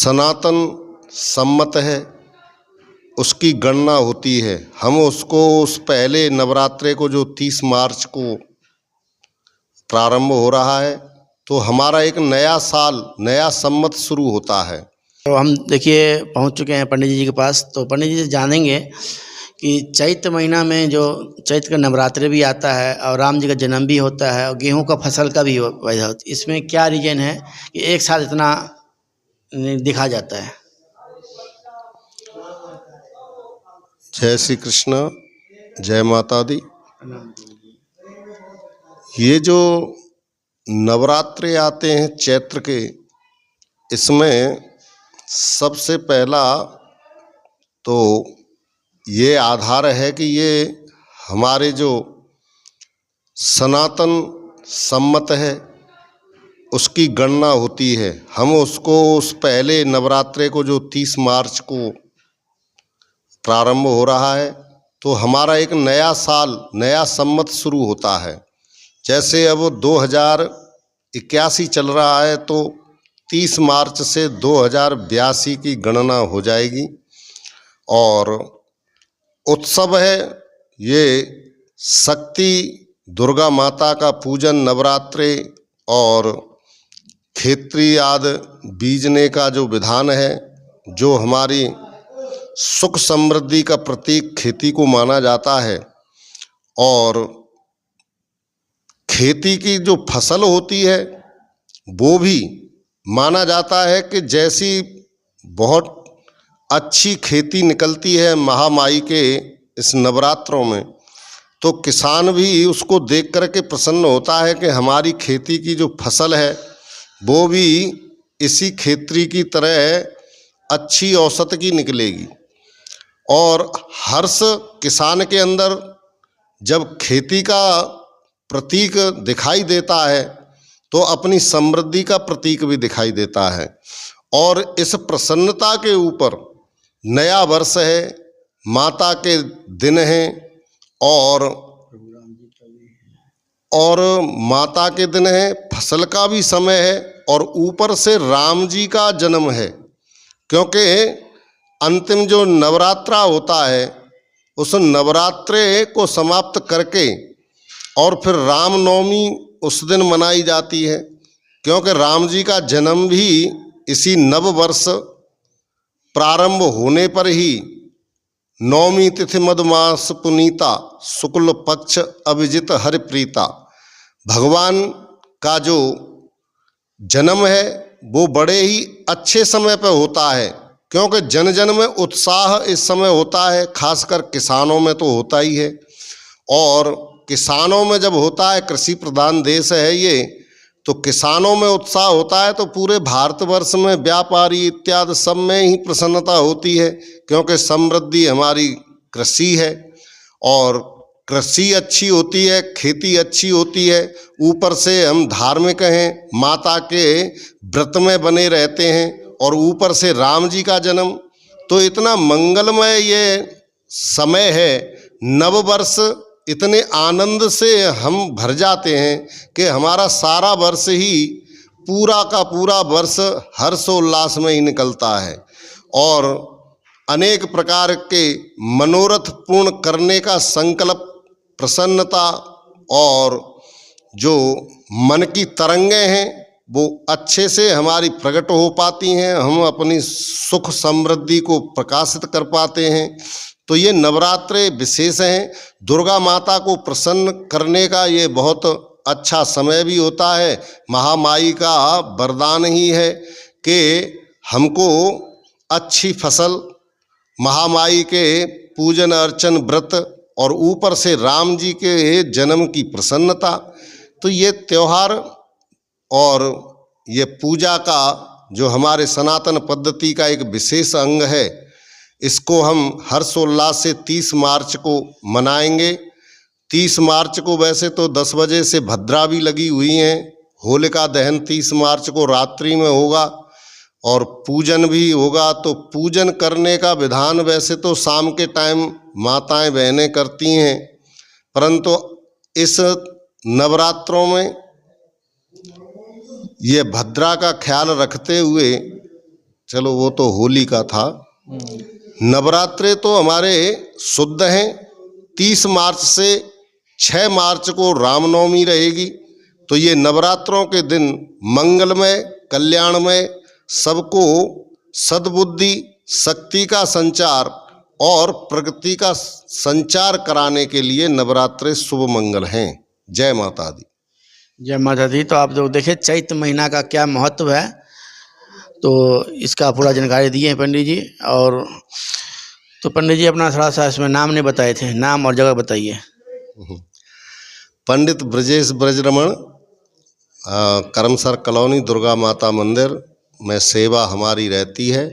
सनातन सम्मत है, उसकी गणना होती है। हम उसको उस पहले नवरात्रे को जो 30 मार्च को प्रारंभ हो रहा है, तो हमारा एक नया साल, नया सम्मत शुरू होता है। तो हम देखिए पहुंच चुके हैं पंडित जी के पास। तो पंडित जी से जानेंगे कि चैत्र महीना में जो चैत्र का नवरात्रि भी आता है और राम जी का जन्म भी होता है और गेहूं का फसल का भी वजह होती है, इसमें क्या रीजन है कि एक साथ इतना दिखा जाता है? जय श्री कृष्ण, जय माता दी। ये जो नवरात्रे आते हैं चैत्र के, इसमें सबसे पहला तो ये आधार है कि ये हमारे जो सनातन सम्मत है, उसकी गणना होती है। हम उसको उस पहले नवरात्रे को जो 30 मार्च को प्रारंभ हो रहा है, तो हमारा एक नया साल, नया सम्मत शुरू होता है। जैसे अब 2081 चल रहा है, तो 30 मार्च से 2082 की गणना हो जाएगी। और उत्सव है ये शक्ति दुर्गा माता का पूजन, नवरात्रे और खेत्री आदि बीजने का जो विधान है, जो हमारी सुख समृद्धि का प्रतीक खेती को माना जाता है। और खेती की जो फसल होती है वो भी माना जाता है कि जैसी बहुत अच्छी खेती निकलती है महामाई के इस नवरात्रों में, तो किसान भी उसको देख कर के प्रसन्न होता है कि हमारी खेती की जो फसल है वो भी इसी खेती की तरह अच्छी औसत की निकलेगी। और हर्ष किसान के अंदर जब खेती का प्रतीक दिखाई देता है, तो अपनी समृद्धि का प्रतीक भी दिखाई देता है। और इस प्रसन्नता के ऊपर नया वर्ष है, माता के दिन हैं, और माता के दिन है, फसल का भी समय है, और ऊपर से राम जी का जन्म है। क्योंकि अंतिम जो नवरात्रा होता है, उस नवरात्रे को समाप्त करके और फिर रामनवमी उस दिन मनाई जाती है। क्योंकि राम जी का जन्म भी इसी नव वर्ष प्रारंभ होने पर ही नवमी तिथि मधुमास पुनीता शुक्ल पक्ष अभिजित हरिप्रीता, भगवान का जो जन्म है वो बड़े ही अच्छे समय पर होता है। क्योंकि जन जन में उत्साह इस समय होता है, खासकर किसानों में तो होता ही है। और किसानों में जब होता है, कृषि प्रधान देश है ये, तो किसानों में उत्साह होता है तो पूरे भारतवर्ष में व्यापारी इत्यादि सब में ही प्रसन्नता होती है। क्योंकि समृद्धि हमारी कृषि है, और कृषि अच्छी होती है, खेती अच्छी होती है, ऊपर से हम धार्मिक हैं, माता के व्रत में बने रहते हैं, और ऊपर से राम जी का जन्म, तो इतना मंगलमय ये समय है। नववर्ष इतने आनंद से हम भर जाते हैं कि हमारा सारा वर्ष ही, पूरा का पूरा वर्ष हर्षोल्लास में ही निकलता है। और अनेक प्रकार के मनोरथ पूर्ण करने का संकल्प, प्रसन्नता और जो मन की तरंगें हैं वो अच्छे से हमारी प्रकट हो पाती हैं। हम अपनी सुख समृद्धि को प्रकाशित कर पाते हैं। तो ये नवरात्रे विशेष हैं। दुर्गा माता को प्रसन्न करने का ये बहुत अच्छा समय भी होता है। महामाई का वरदान ही है कि हमको अच्छी फसल, महामाई के पूजन अर्चन व्रत, और ऊपर से राम जी के जन्म की प्रसन्नता। तो ये त्यौहार और ये पूजा का जो हमारे सनातन पद्धति का एक विशेष अंग है, इसको हम हर्षोल्लास से 30 मार्च को मनाएंगे। 30 मार्च को वैसे तो 10 बजे से भद्रा भी लगी हुई हैं। होलिका दहन 30 मार्च को रात्रि में होगा, और पूजन भी होगा। तो पूजन करने का विधान वैसे तो शाम के टाइम माताएं बहनें करती हैं, परंतु इस नवरात्रों में ये भद्रा का ख्याल रखते हुए चलो वो तो होली का था। नवरात्रे तो हमारे शुद्ध हैं। 30 मार्च से 6 मार्च को रामनवमी रहेगी। तो ये नवरात्रों के दिन मंगलमय, कल्याणमय, सबको सद्बुद्धि, शक्ति का संचार और प्रगति का संचार कराने के लिए नवरात्रे शुभ मंगल हैं। जय माता दी। जय माता दी। तो आप लोग देखें चैत्र महीना का क्या महत्व है, तो इसका पूरा जानकारी दिए हैं पंडित जी। और तो पंडित जी अपना थोड़ा सा इसमें नाम नहीं बताए थे, नाम और जगह बताइए। पंडित ब्रजेश ब्रजरमण, करमसर कॉलोनी, दुर्गा माता मंदिर में सेवा हमारी रहती है।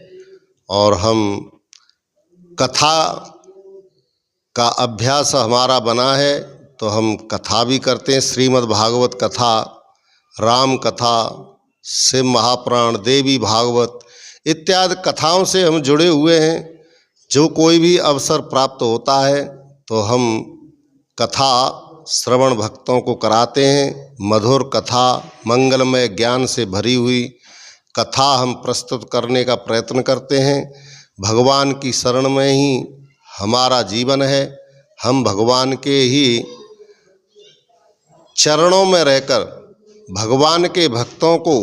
और हम कथा का अभ्यास हमारा बना है, तो हम कथा भी करते हैं। श्रीमद् भागवत कथा, राम कथा, शिव महापुराण, देवी भागवत इत्यादि कथाओं से हम जुड़े हुए हैं। जो कोई भी अवसर प्राप्त होता है तो हम कथा श्रवण भक्तों को कराते हैं। मधुर कथा, मंगलमय ज्ञान से भरी हुई कथा हम प्रस्तुत करने का प्रयत्न करते हैं। भगवान की शरण में ही हमारा जीवन है। हम भगवान के ही चरणों में रहकर भगवान के भक्तों को,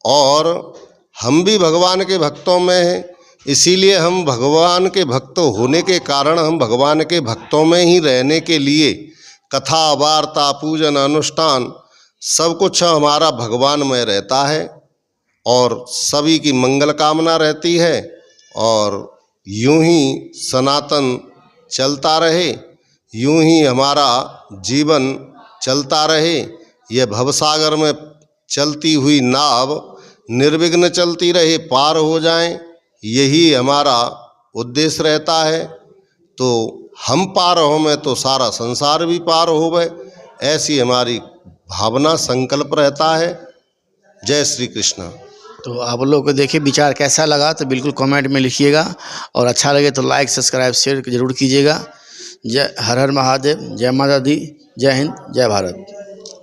और हम भी भगवान के भक्तों में हैं, इसीलिए हम भगवान के भक्त होने के कारण हम भगवान के भक्तों में ही रहने के लिए कथा, वार्ता, पूजन, अनुष्ठान सब कुछ हमारा भगवान में रहता है। और सभी की मंगल कामना रहती है। और यूं ही सनातन चलता रहे, यूं ही हमारा जीवन चलता रहे। यह भवसागर में चलती हुई नाव निर्विघ्न चलती रहे, पार हो जाएं, यही हमारा उद्देश्य रहता है। तो हम पार हो में तो सारा संसार भी पार हो गए, ऐसी हमारी भावना, संकल्प रहता है। जय श्री कृष्ण। तो आप लोग को देखिए विचार कैसा लगा तो बिल्कुल कमेंट में लिखिएगा, और अच्छा लगे तो लाइक, सब्सक्राइब, शेयर जरूर कीजिएगा। जय हर हर महादेव। जय माता दी। जय हिंद। जय भारत।